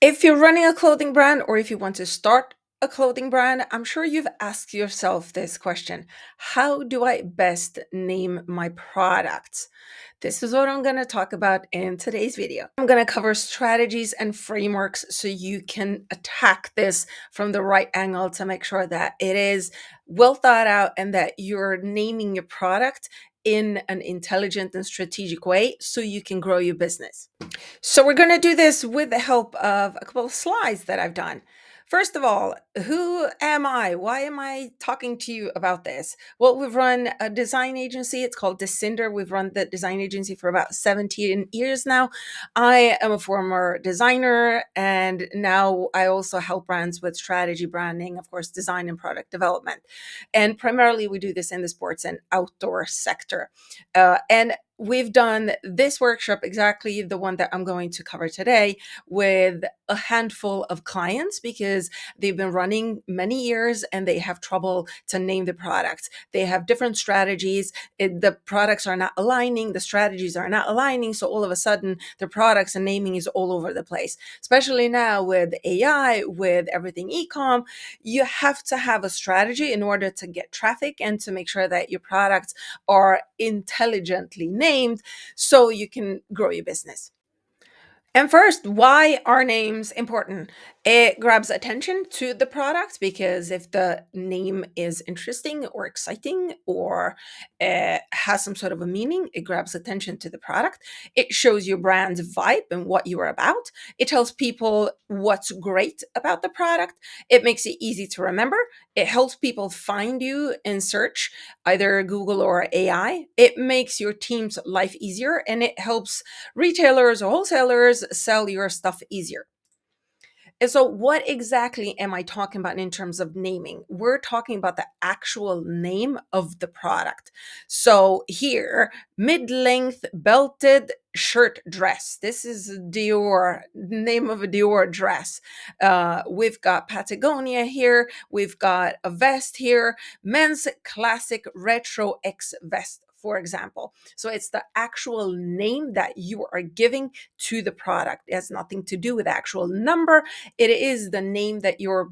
If you're running a clothing brand or if you want to start a clothing brand, I'm sure you've asked yourself this question. How do I best name my products? This is what I'm going to talk about in today's video. I'm going to cover strategies and frameworks so you can attack this from the right angle to make sure that it is well thought out and that you're naming your product in an intelligent and strategic way so you can grow your business. So we're going to do this with the help of a couple of slides that I've done. First of all, who am I? Why am I talking to you about this? Well, we've run a design agency. It's called Descinder. We've run the design agency for about 17 years now. I am a former designer, and now I also help brands with strategy, branding, of course, design and product development. And primarily, we do this in the sports and outdoor sector. And we've done this workshop, exactly the one that I'm going to cover today, with a handful of clients because they've been running many years and they have trouble to name the products. They have different strategies. The products are not aligning, the strategies are not aligning. So all of a sudden, the products and naming is all over the place, especially now with AI, with everything e-com. You have to have a strategy in order to get traffic and to make sure that your products are intelligently named so you can grow your business. And first, why are names important? It grabs attention to the product because if the name is interesting or exciting or has some sort of a meaning, it grabs attention to the product. It shows your brand's vibe and what you are about. It tells people what's great about the product. It makes it easy to remember. It helps people find you in search, either Google or AI. It makes your team's life easier and it helps retailers or wholesalers sell your stuff easier. And so, what exactly am I talking about in terms of naming? We're talking about the actual name of the product. So, here, mid length belted shirt dress. This is Dior, name of a Dior dress. We've got Patagonia here. We've got a vest here, men's classic retro X vest, for example. So it's the actual name that you are giving to the product. It has nothing to do with the actual number. It is the name that you're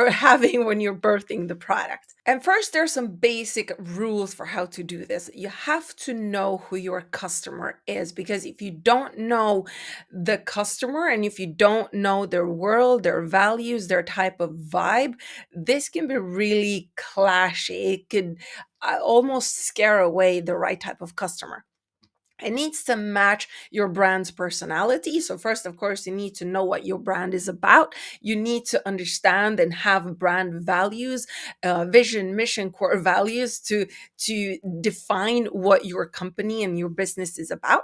having when you're birthing the product. And first, there's some basic rules for how to do this. You have to know who your customer is, because if you don't know the customer and if you don't know their world, their values, their type of vibe, this can be really clashy. It could almost scare away the right type of customer. It needs to match your brand's personality. So, first, of course, you need to know what your brand is about. You need to understand and have brand values, vision, mission, core values to define what your company and your business is about.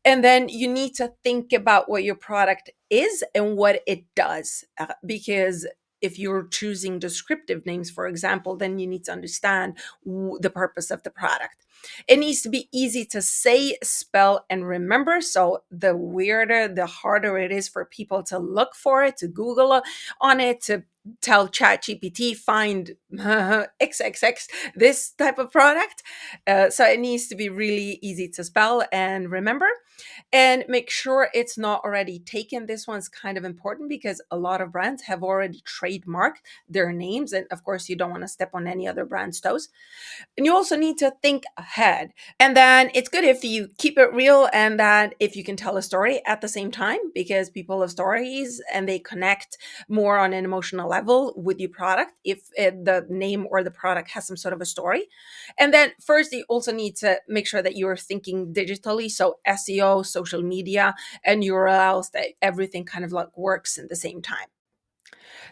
And then you need to think about what your product is and what it does, because if you're choosing descriptive names, for example, then you need to understand the purpose of the product. It needs to be easy to say, spell, and remember. So the weirder, the harder it is for people to look for it, to Google on it, to tell ChatGPT, find XXX, this type of product. So it needs to be really easy to spell and remember, and make sure it's not already taken. This one's kind of important because a lot of brands have already trademarked their names. And of course, you don't want to step on any other brand's toes. And you also need to think ahead. And then it's good if you keep it real and that if you can tell a story at the same time, because people love stories and they connect more on an emotional level with your product if the name or the product has some sort of a story. And then first, you also need to make sure that you're thinking digitally. So SEO, social media, and URLs, that everything kind of like works in the same time.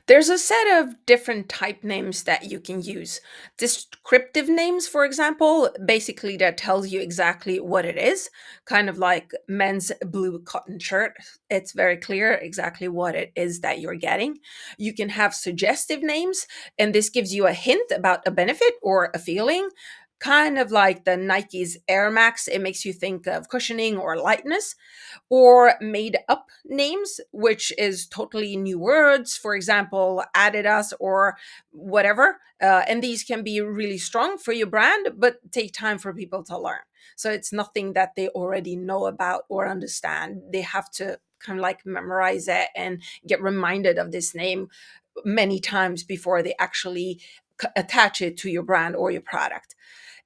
There's a set of different type names that you can use. Descriptive names, for example, basically that tells you exactly what it is, kind of like men's blue cotton shirt. It's very clear exactly what it is that you're getting. You can have suggestive names, and this gives you a hint about a benefit or a feeling. Kind of like the Nike's Air Max, it makes you think of cushioning or lightness, or made up names, which is totally new words, for example, Adidas or whatever. And these can be really strong for your brand, but take time for people to learn. So it's nothing that they already know about or understand. They have to kind of like memorize it and get reminded of this name many times before they actually attach it to your brand or your product.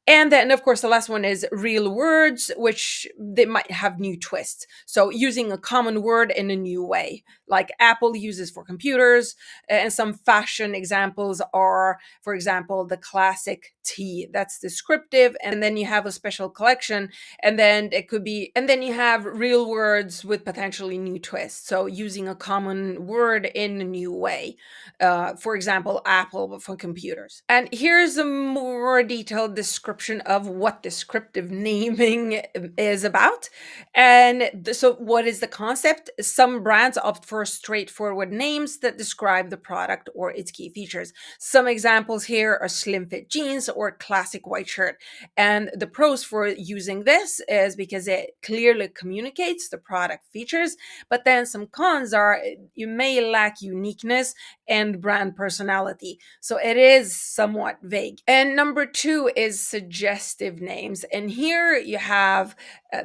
And then, of course, the last one is real words, which they might have new twists. So, using a common word in a new way, like Apple uses for computers. And some fashion examples are, for example, the classic tee. That's descriptive. And then you have a special collection. And then it could be, and then you have real words with potentially new twists. So, using a common word in a new way. For example, Apple for computers. And here's a more detailed description of what descriptive naming is about. And so, what is the concept? Some brands opt for straightforward names that describe the product or its key features. Some examples here are slim fit jeans or classic white shirt. And the pros for using this is because it clearly communicates the product features, but then some cons are you may lack uniqueness and brand personality. So it is somewhat vague. And number two is suggestive names. And here you have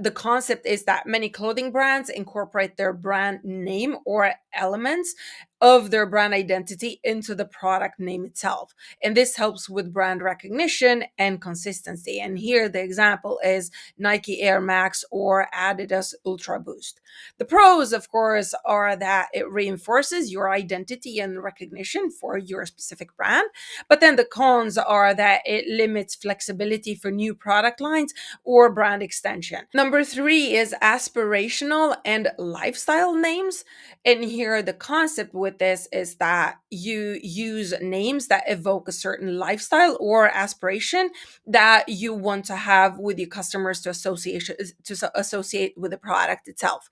the concept is that many clothing brands incorporate their brand name or elements of their brand identity into the product name itself. And this helps with brand recognition and consistency. And here the example is Nike Air Max or Adidas Ultra Boost. The pros, of course, are that it reinforces your identity and recognition for your specific brand. But then the cons are that it limits flexibility for new product lines or brand extension. Number three is aspirational and lifestyle names. And here the concept with this is that you use names that evoke a certain lifestyle or aspiration that you want to have with your customers to associate with the product itself.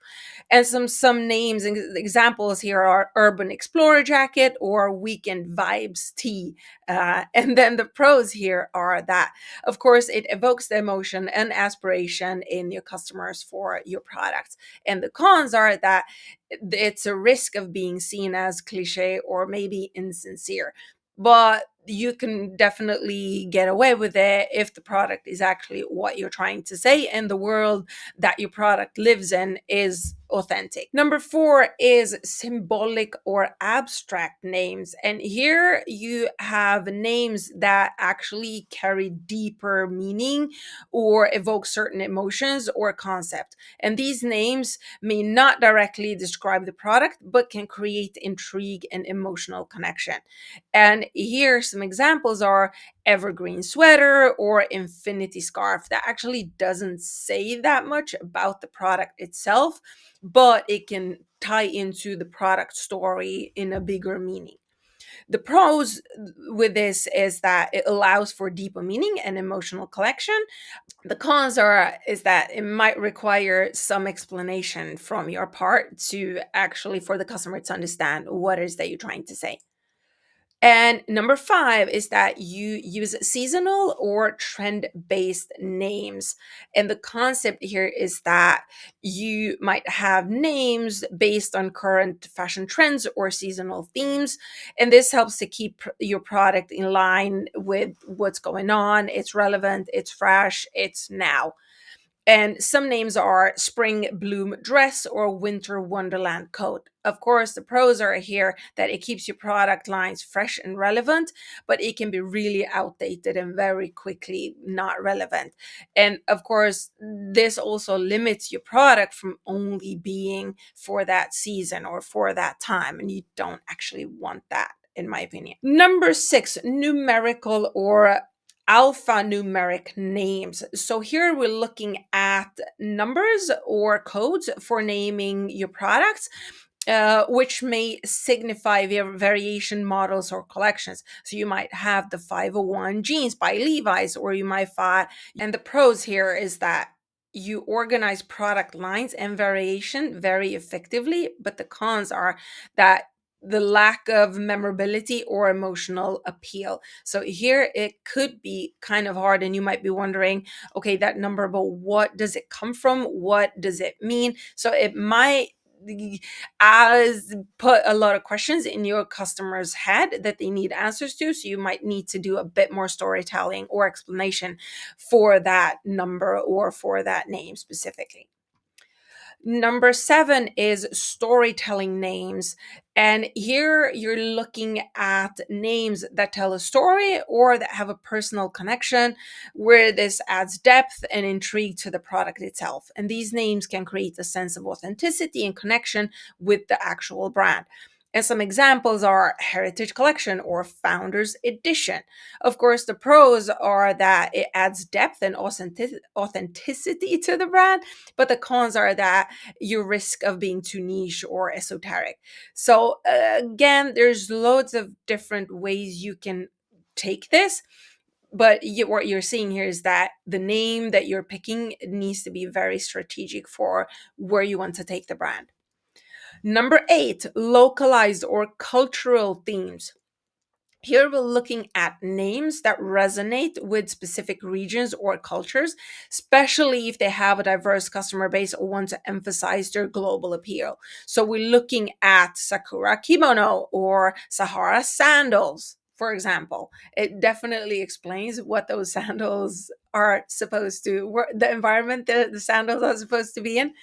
And some names and examples here are Urban Explorer jacket or Weekend Vibes tee. And then the pros here are that, of course, it evokes the emotion and aspiration in your customers for your products. And the cons are that it's a risk of being seen as cliche or maybe insincere. But you can definitely get away with it if the product is actually what you're trying to say and the world that your product lives in is authentic. Number four is symbolic or abstract names. And here you have names that actually carry deeper meaning or evoke certain emotions or concept. And these names may not directly describe the product, but can create intrigue and emotional connection. And here some examples are evergreen sweater or infinity scarf that actually doesn't say that much about the product itself, but it can tie into the product story in a bigger meaning. The pros with this is that it allows for deeper meaning and emotional connection. The cons are is that it might require some explanation from your part to actually for the customer to understand what it is that you're trying to say. And number five is that you use seasonal or trend based names. And the concept here is that you might have names based on current fashion trends or seasonal themes. And this helps to keep your product in line with what's going on. It's relevant, it's fresh, it's now. And some names are spring bloom dress or winter wonderland coat. Of course, the pros are here that it keeps your product lines fresh and relevant, but it can be really outdated and very quickly not relevant. And of course, this also limits your product from only being for that season or for that time. And you don't actually want that, in my opinion. Number six, numerical or alphanumeric names. So here we're looking at numbers or codes for naming your products. Which may signify variation models or collections. So you might have the 501 jeans by Levi's, or you might find, and the pros here is that you organize product lines and variation very effectively, but the cons are that the lack of memorability or emotional appeal. So here it could be kind of hard, and you might be wondering, okay, that number, but what does it come from? What does it mean? So it might as put a lot of questions in your customer's head that they need answers to. So you might need to do a bit more storytelling or explanation for that number or for that name specifically. Number seven is storytelling names. And here you're looking at names that tell a story or that have a personal connection, where this adds depth and intrigue to the product itself. And these names can create a sense of authenticity and connection with the actual brand. And some examples are Heritage Collection or Founders Edition. Of course, the pros are that it adds depth and authenticity to the brand, but the cons are that you risk of being too niche or esoteric. So again, there's loads of different ways you can take this, but what you're seeing here is that the name that you're picking needs to be very strategic for where you want to take the brand. Number eight, localized or cultural themes. Here we're looking at names that resonate with specific regions or cultures, especially if they have a diverse customer base or want to emphasize their global appeal. So we're looking at Sakura Kimono or Sahara sandals, for example. It definitely explains what those sandals are supposed to, the environment that the sandals are supposed to be in.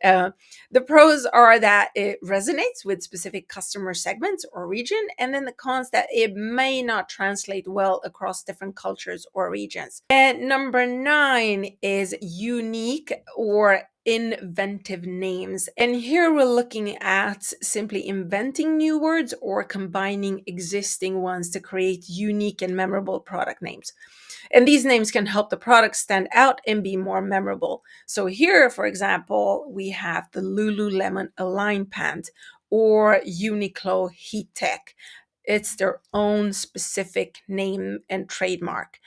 uh, the pros are that it resonates with specific customer segments or region, and then the cons that it may not translate well across different cultures or regions. And number nine is unique or inventive names. And here we're looking at simply inventing new words or combining existing ones to create unique and memorable product names. And these names can help the product stand out and be more memorable. So here, for example, we have the Lululemon Align Pant or Uniqlo Heat Tech. It's their own specific name and trademark.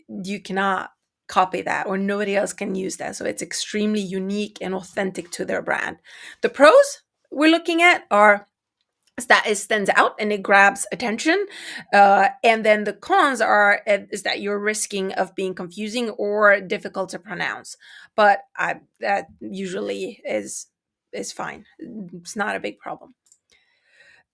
You cannot copy that, or nobody else can use that. So it's extremely unique and authentic to their brand. The pros we're looking at are is that it stands out and it grabs attention, and then the cons are is that you're risking of being confusing or difficult to pronounce, but that usually is fine. It's not a big problem.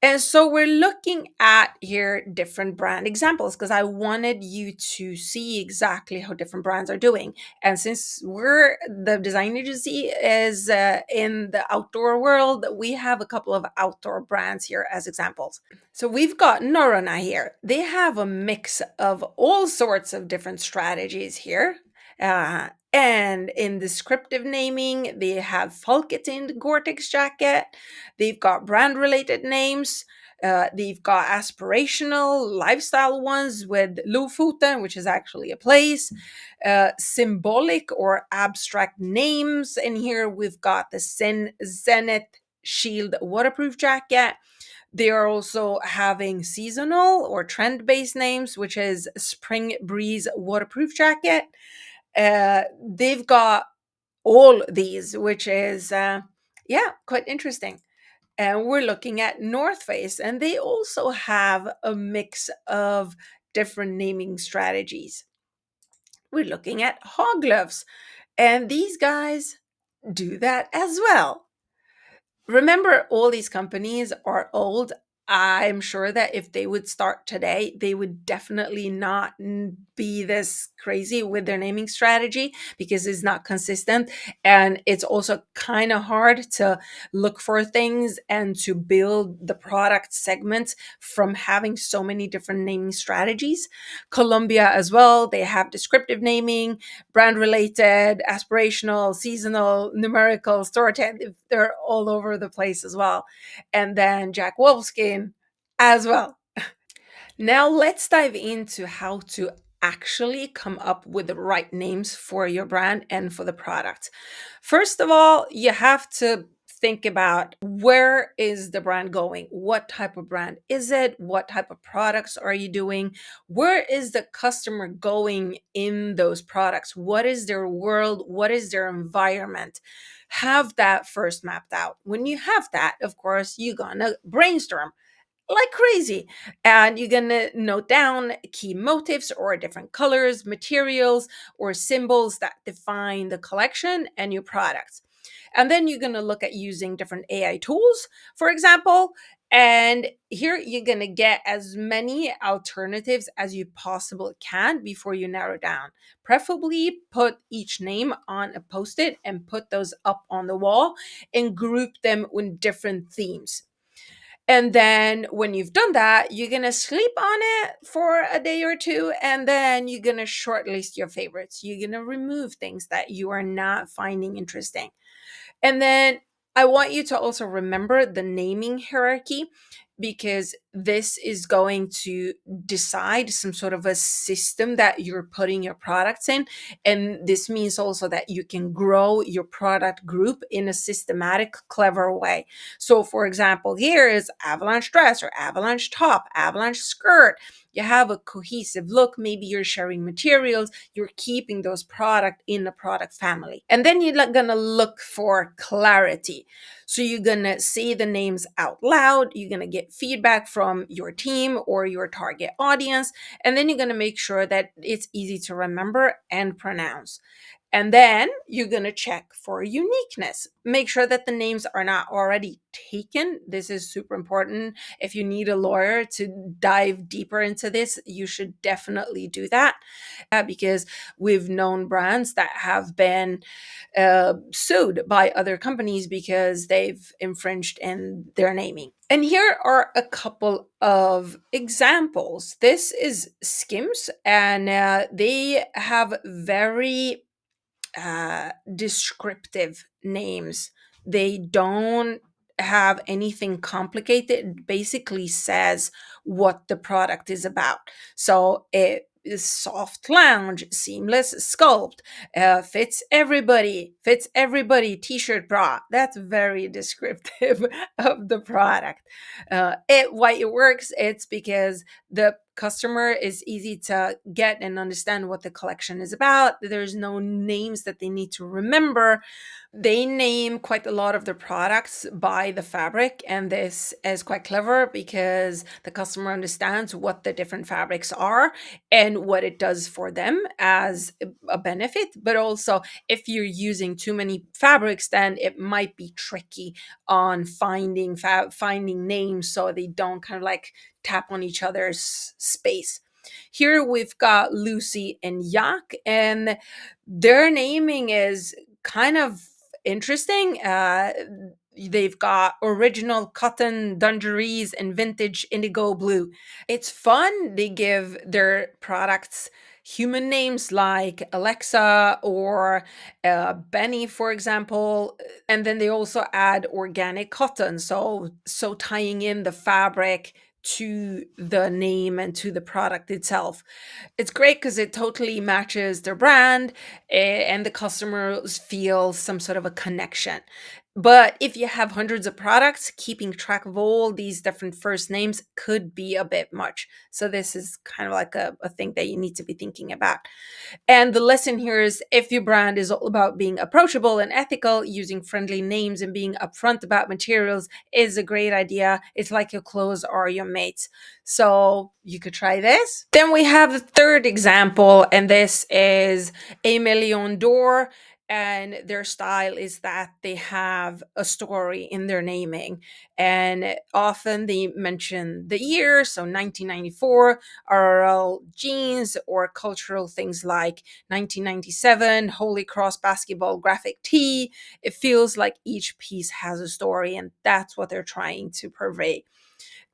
And so we're looking at here different brand examples because I wanted you to see exactly how different brands are doing. And since we're the design agency is in the outdoor world, we have a couple of outdoor brands here as examples. So we've got Norröna here. They have a mix of all sorts of different strategies here. And in descriptive naming, they have Folketind Gore-Tex jacket. They've got brand related names. They've got aspirational lifestyle ones with Lofoten, which is actually a place, symbolic or abstract names. And here we've got the Zenith Shield waterproof jacket. They are also having seasonal or trend based names, which is Spring Breeze waterproof jacket. They've got all these, which is, yeah, quite interesting. And we're looking at North Face, and they also have a mix of different naming strategies. We're looking at Hog Gloves, and these guys do that as well. Remember, all these companies are old. I'm sure that if they would start today, they would definitely not be this crazy with their naming strategy because it's not consistent. And it's also kind of hard to look for things and to build the product segments from having so many different naming strategies. Columbia as well, they have descriptive naming, brand related, aspirational, seasonal, numerical, storytelling. They're all over the place as well. And then Jack Wolfskin as well. Now let's dive into how to actually come up with the right names for your brand and for the product. First of all, you have to think about where is the brand going? What type of brand is it? What type of products are you doing? Where is the customer going in those products? What is their world? What is their environment? Have that first mapped out. When you have that, of course, you're gonna brainstorm like crazy. And you're going to note down key motifs or different colors, materials, or symbols that define the collection and your products. And then you're going to look at using different AI tools, for example, And here you're going to get as many alternatives as you possibly can before you narrow down. Preferably put each name on a post-it and put those up on the wall and group them with different themes. And then when you've done that, you're going to sleep on it for a day or two. And then you're going to shortlist your favorites. You're going to remove things that you are not finding interesting. And then I want you to also remember the naming hierarchy, because this is going to decide some sort of a system that you're putting your products in. And this means also that you can grow your product group in a systematic, clever way. So, for example, here is avalanche dress or avalanche top, avalanche skirt. You have a cohesive look. Maybe you're sharing materials, you're keeping those product in the product family. And then you're gonna look for clarity. So you're gonna say the names out loud, you're gonna get feedback from your team or your target audience, and then you're gonna make sure that it's easy to remember and pronounce. And then you're going to check for uniqueness. Make sure that the names are not already taken. This is super important. If you need a lawyer to dive deeper into this, you should definitely do that, because we've known brands that have been sued by other companies because they've infringed in their naming. And here are a couple of examples. This is Skims, and they have very descriptive names. They don't have anything complicated. It basically says what the product is about. So it is soft lounge, seamless sculpt, fits everybody t-shirt bra. That's very descriptive of the product. Why it works, it's because the customer is easy to get and understand what the collection is about. There's no names that they need to remember. They name quite a lot of their products by the fabric, and this is quite clever because the customer understands what the different fabrics are and what it does for them as a benefit. But also, if you're using too many fabrics, then it might be tricky on finding names so they don't kind of like tap on each other's space. Here we've got Lucy and Yak, and their naming is kind of interesting. They've got original cotton dungarees and vintage indigo blue. It's fun. They give their products human names like Alexa or Benny, for example. And then they also add organic cotton. So tying in the fabric to the name and to the product itself. It's great because it totally matches their brand, and the customers feel some sort of a connection. But if you have hundreds of products, keeping track of all these different first names could be a bit much. So this is kind of like a thing that you need to be thinking about. And the lesson here is, if your brand is all about being approachable and ethical, using friendly names and being upfront about materials is a great idea. It's like your clothes are your mates. So you could try this. Then we have the third example, and this is A Million d'Or. And their style is that they have a story in their naming. And often they mention the year, so 1994, RL jeans, or cultural things like 1997 Holy Cross basketball graphic tee. It feels like each piece has a story, and that's what they're trying to purvey.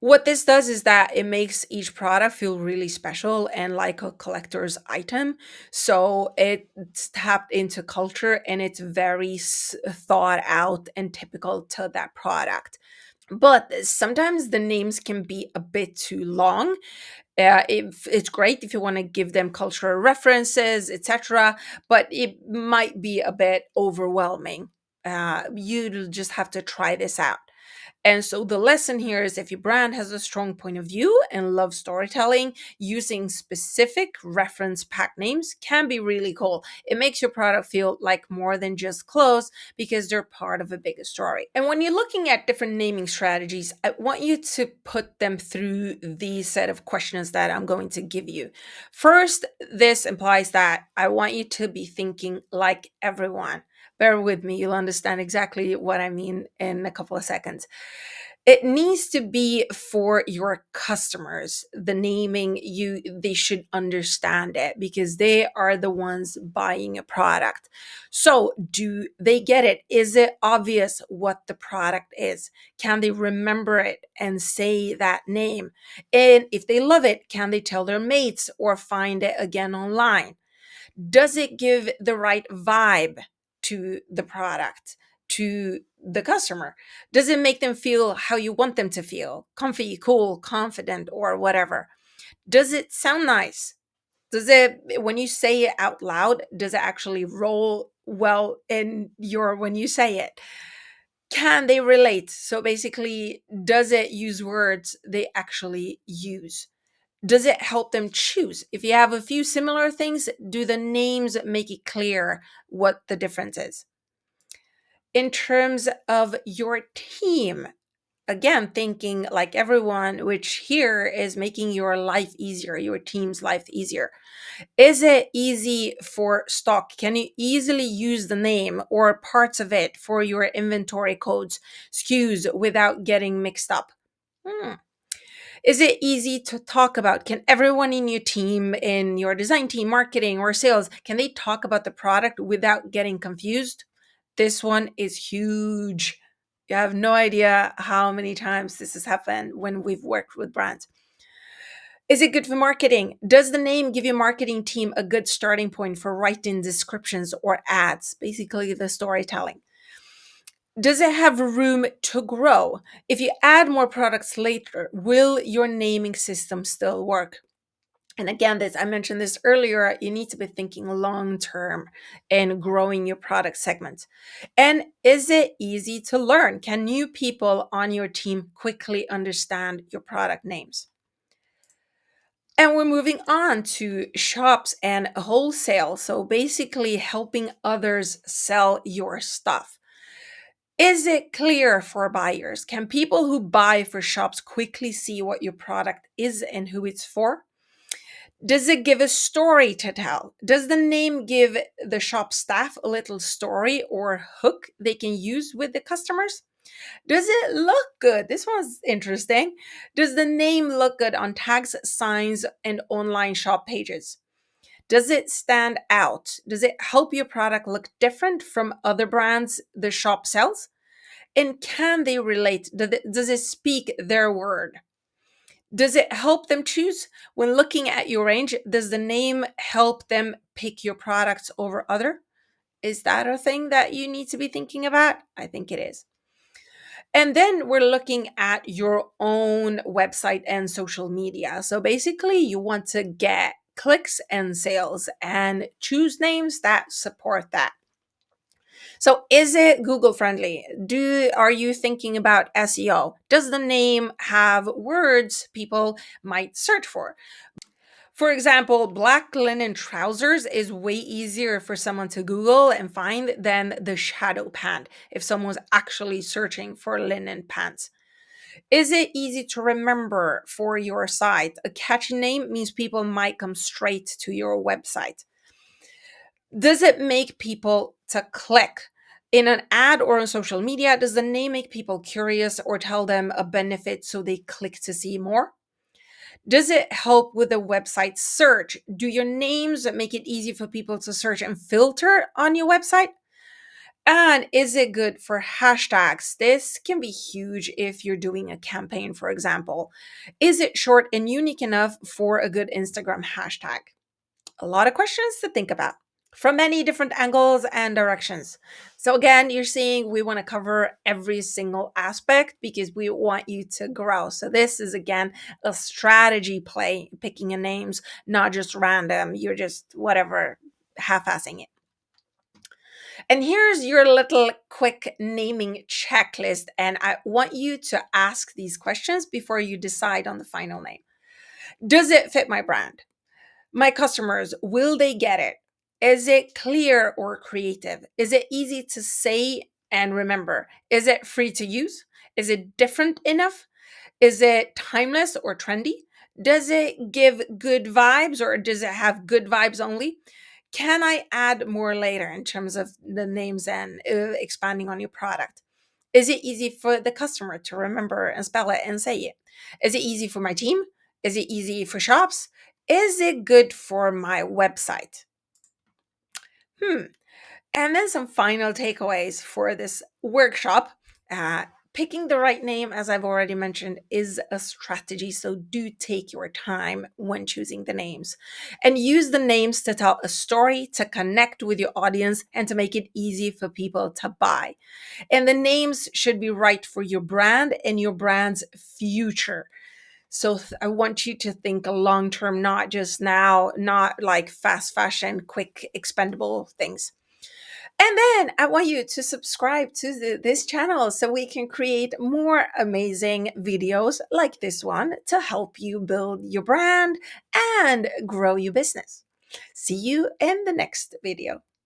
What this does is that it makes each product feel really special and like a collector's item. So it's tapped into culture, and it's very thought out and typical to that product. But sometimes the names can be a bit too long. If it's great if you want to give them cultural references, etc., but it might be a bit overwhelming. You just have to try this out. And so the lesson here is, if your brand has a strong point of view and loves storytelling, using specific reference pack names can be really cool. It makes your product feel like more than just clothes because they're part of a bigger story. And when you're looking at different naming strategies, I want you to put them through these set of questions that I'm going to give you. First, this implies that I want you to be thinking like everyone. Bear with me, you'll understand exactly what I mean in a couple of seconds. It needs to be for your customers. The naming, they should understand it because they are the ones buying a product. So, do they get it? Is it obvious what the product is? Can they remember it and say that name? And if they love it, can they tell their mates or find it again online? Does it give the right vibe to the product, to the customer? Does it make them feel how you want them to feel? Comfy, cool, confident, or whatever. Does it sound nice? Does it, when you say it out loud, does it actually roll well in your, when you say it? Can they relate? So basically, does it use words they actually use? Does it help them choose? If you have a few similar things, do the names make it clear what the difference is? In terms of your team, again, thinking like everyone, which here is making your life easier, your team's life easier. Is it easy for stock? Can you easily use the name or parts of it for your inventory codes, SKUs without getting mixed up? Hmm. Is it easy to talk about? Can everyone in your team, in your design team, marketing, or sales, can they talk about the product without getting confused? This one is huge. You have no idea how many times this has happened when we've worked with brands. Is it good for marketing? Does the name give your marketing team a good starting point for writing descriptions or ads? Basically, the storytelling. Does it have room to grow? If you add more products later, will your naming system still work? And again, this, I mentioned this earlier, you need to be thinking long term and growing your product segment. And is it easy to learn? Can new people on your team quickly understand your product names? And we're moving on to shops and wholesale. So basically, helping others sell your stuff. Is it clear for buyers? Can people who buy for shops quickly see what your product is and who it's for? Does it give a story to tell? Does the name give the shop staff a little story or hook they can use with the customers? Does it look good? This one's interesting. Does the name look good on tags, signs, and online shop pages? Does it stand out? Does it help your product look different from other brands the shop sells? And can they relate? Does it speak their word? Does it help them choose? When looking at your range, does the name help them pick your products over other? Is that a thing that you need to be thinking about? I think it is. And then we're looking at your own website and social media. So basically, you want to get clicks and sales and choose names that support that. So is it Google friendly? Are you thinking about SEO? Does the name have words people might search for? For example, black linen trousers is way easier for someone to Google and find than the shadow pant if someone's actually searching for linen pants. Is it easy to remember for your site? A catchy name means people might come straight to your website. Does it make people to click? In an ad or on social media, does the name make people curious or tell them a benefit so they click to see more? Does it help with the website search? Do your names make it easy for people to search and filter on your website? And is it good for hashtags? This can be huge if you're doing a campaign, for example. Is it short and unique enough for a good Instagram hashtag? A lot of questions to think about from many different angles and directions. So, again, you're seeing we want to cover every single aspect because we want you to grow. So, this is again a strategy play, picking your names, not just random. You're just whatever, half assing it. And here's your little quick naming checklist. And I want you to ask these questions before you decide on the final name. Does it fit my brand? My customers, will they get it? Is it clear or creative? Is it easy to say and remember? Is it free to use? Is it different enough? Is it timeless or trendy? Does it give good vibes or does it have good vibes only? Can I add more later in terms of the names and expanding on your product? Is it easy for the customer to remember and spell it and say it? Is it easy for my team? Is it easy for shops? Is it good for my website? Hmm. And then some final takeaways for this workshop. Picking the right name, as I've already mentioned, is a strategy. So do take your time when choosing the names and use the names to tell a story, to connect with your audience, and to make it easy for people to buy. And the names should be right for your brand and your brand's future. So I want you to think long term, not just now, not like fast fashion, quick, expendable things. And then I want you to subscribe to this channel so we can create more amazing videos like this one to help you build your brand and grow your business. See you in the next video.